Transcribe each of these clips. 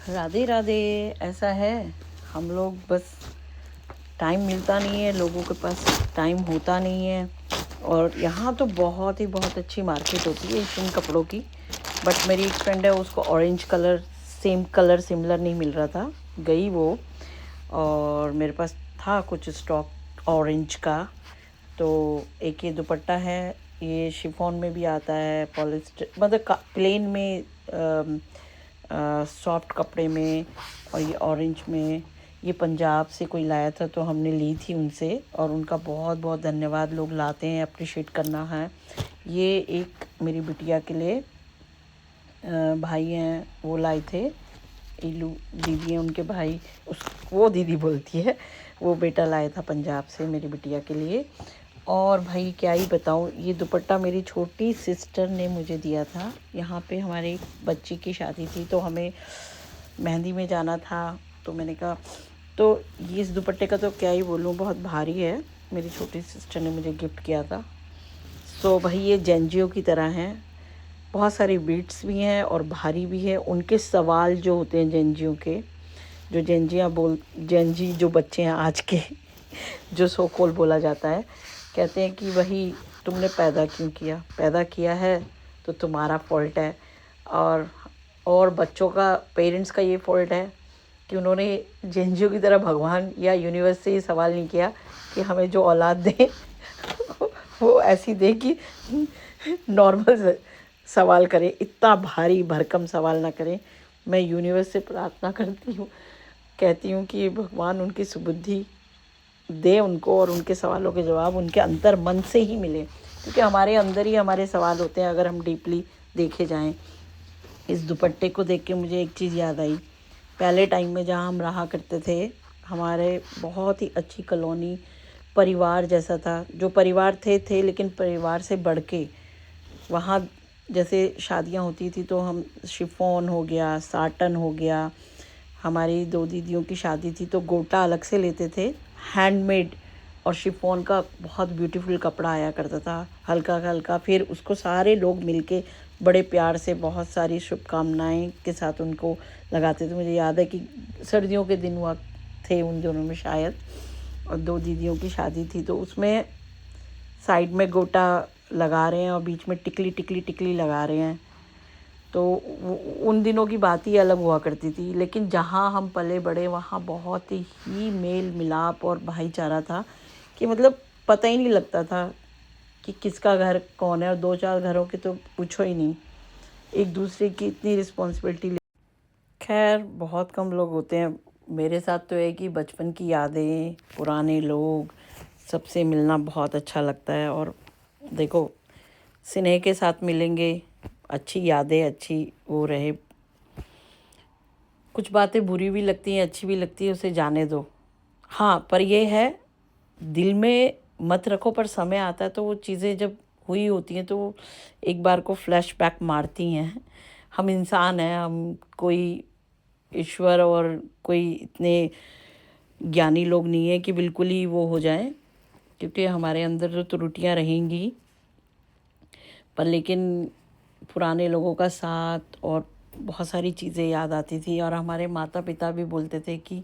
राधे राधे। ऐसा है, हम लोग बस टाइम मिलता नहीं है, लोगों के पास टाइम होता नहीं है। और यहाँ तो बहुत अच्छी मार्केट होती है इन कपड़ों की। बट मेरी एक फ्रेंड है, उसको ऑरेंज कलर सिमिलर नहीं मिल रहा था, गई वो। और मेरे पास था कुछ स्टॉक ऑरेंज का। तो एक ये दुपट्टा है, ये शिफॉन में भी आता है, पॉलिस्टर मतलब प्लेन में, सॉफ्ट कपड़े में। और ये ऑरेंज में, ये पंजाब से कोई लाया था तो हमने ली थी उनसे, और उनका बहुत बहुत धन्यवाद। लोग लाते हैं, अप्रिशिएट करना है। ये एक मेरी बिटिया के लिए भाई हैं, वो लाए थे। इलू दीदी है उनके भाई, वो दीदी बोलती है, वो बेटा लाया था पंजाब से मेरी बिटिया के लिए। और भाई क्या ही बताऊँ, ये दुपट्टा मेरी छोटी सिस्टर ने मुझे दिया था। यहाँ पे हमारे बच्ची की शादी थी तो हमें मेहंदी में जाना था, तो मैंने कहा तो ये इस दुपट्टे का तो क्या ही बोलूँ, बहुत भारी है। मेरी छोटी सिस्टर ने मुझे गिफ्ट किया था। सो भाई ये जेंजियो की तरह हैं, बहुत सारी बीट्स भी हैं और भारी भी है। उनके सवाल जो होते हैं जेंजियो के, जो जेंजी जो बच्चे हैं आज के जो सो कॉल बोला जाता है, कहते हैं कि वही तुमने पैदा क्यों किया, पैदा किया है तो तुम्हारा फॉल्ट है। और बच्चों का, पेरेंट्स का ये फॉल्ट है कि उन्होंने जेंजियो की तरह भगवान या यूनिवर्स से ये सवाल नहीं किया कि हमें जो औलाद दें वो ऐसी दे कि नॉर्मल सवाल करें, इतना भारी भरकम सवाल ना करें। मैं यूनिवर्स से प्रार्थना करती हूँ, कहती हूँ कि भगवान उनकी सुबुद्धि दे उनको, और उनके सवालों के जवाब उनके अंतर मन से ही मिले, क्योंकि हमारे अंदर ही हमारे सवाल होते हैं अगर हम डीपली देखे जाएं। इस दुपट्टे को देख के मुझे एक चीज़ याद आई। पहले टाइम में जहाँ हम रहा करते थे, हमारे बहुत ही अच्छी कॉलोनी, परिवार जैसा था। जो परिवार थे लेकिन परिवार से बढ़ के वहाँ जैसे शादियाँ होती थी तो हम शिफॉन हो गया, साटन हो गया। हमारी दो दीदियों की शादी थी तो गोटा अलग से लेते थे, हैंडमेड। और शिफॉन का बहुत ब्यूटीफुल कपड़ा आया करता था, हल्का हल्का। फिर उसको सारे लोग मिलके बड़े प्यार से बहुत सारी शुभकामनाएं के साथ उनको लगाते थे। मुझे याद है कि सर्दियों के दिन हुआ थे उन दोनों में शायद, और दो दीदियों की शादी थी तो उसमें साइड में गोटा लगा रहे हैं और बीच में टिकली टिकली टिकली लगा रहे हैं। तो उन दिनों की बात ही अलग हुआ करती थी। लेकिन जहाँ हम पले बड़े वहाँ बहुत ही मेल मिलाप और भाईचारा था कि मतलब पता ही नहीं लगता था कि किसका घर कौन है। और दो चार घरों के तो पूछो ही नहीं, एक दूसरे की इतनी रिस्पॉन्सिबिलिटी ले। खैर बहुत कम लोग होते हैं, मेरे साथ तो है कि बचपन की यादें, पुराने लोग, सबसे मिलना बहुत अच्छा लगता है। और देखो, स्नेह के साथ मिलेंगे, अच्छी यादें, अच्छी वो रहे। कुछ बातें बुरी भी लगती हैं, अच्छी भी लगती है, उसे जाने दो। हाँ, पर ये है, दिल में मत रखो। पर समय आता है तो वो चीज़ें जब हुई होती हैं तो एक बार को फ्लैशबैक मारती हैं। हम इंसान हैं, हम कोई ईश्वर और कोई इतने ज्ञानी लोग नहीं है कि बिल्कुल ही वो हो जाएं, क्योंकि हमारे अंदर तो त्रुटियां रहेंगी। पर लेकिन पुराने लोगों का साथ और बहुत सारी चीज़ें याद आती थी। और हमारे माता पिता भी बोलते थे कि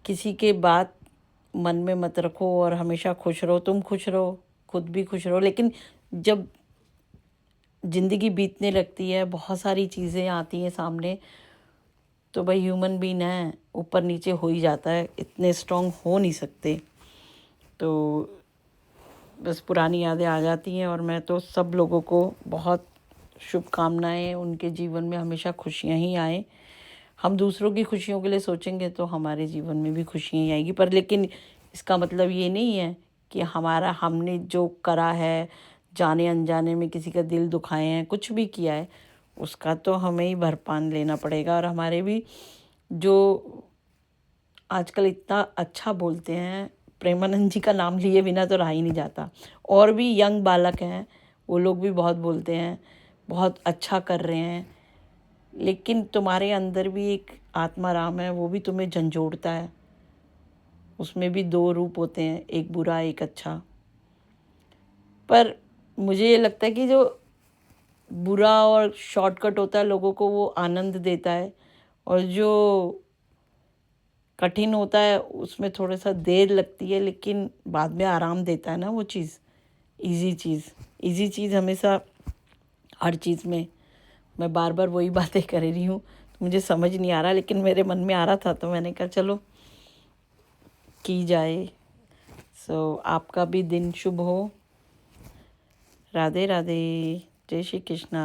किसी के बात मन में मत रखो और हमेशा खुश रहो, तुम खुश रहो, खुद भी खुश रहो। लेकिन जब ज़िंदगी बीतने लगती है, बहुत सारी चीज़ें आती हैं सामने, तो भाई ह्यूमन बीन है, ऊपर नीचे हो ही जाता है, इतने स्ट्रांग हो नहीं सकते। तो बस पुरानी यादें आ जाती हैं। और मैं तो सब लोगों को बहुत शुभकामनाएं, उनके जीवन में हमेशा खुशियां ही आए। हम दूसरों की खुशियों के लिए सोचेंगे तो हमारे जीवन में भी खुशियां ही आएगी। पर लेकिन इसका मतलब ये नहीं है कि हमने जो करा है, जाने अनजाने में किसी का दिल दुखाए हैं, कुछ भी किया है, उसका तो हमें ही भरपान लेना पड़ेगा। और हमारे भी जो आजकल इतना अच्छा बोलते हैं, प्रेमानंद जी का नाम लिए बिना तो रहा ही नहीं जाता। और भी यंग बालक हैं, वो लोग भी बहुत बोलते हैं, बहुत अच्छा कर रहे हैं। लेकिन तुम्हारे अंदर भी एक आत्मा राम है, वो भी तुम्हें झंझोड़ता है। उसमें भी दो रूप होते हैं, एक बुरा एक अच्छा। पर मुझे ये लगता है कि जो बुरा और शॉर्टकट होता है लोगों को वो आनंद देता है, और जो कठिन होता है उसमें थोड़ा सा देर लगती है, लेकिन बाद में आराम देता है ना वो चीज़। इजी चीज़ हमेशा, हर चीज़ में मैं बार बार वही बातें कर रही हूँ, तो मुझे समझ नहीं आ रहा, लेकिन मेरे मन में आ रहा था तो मैंने कहा चलो की जाए। आपका भी दिन शुभ हो। राधे राधे, जय श्री कृष्णा।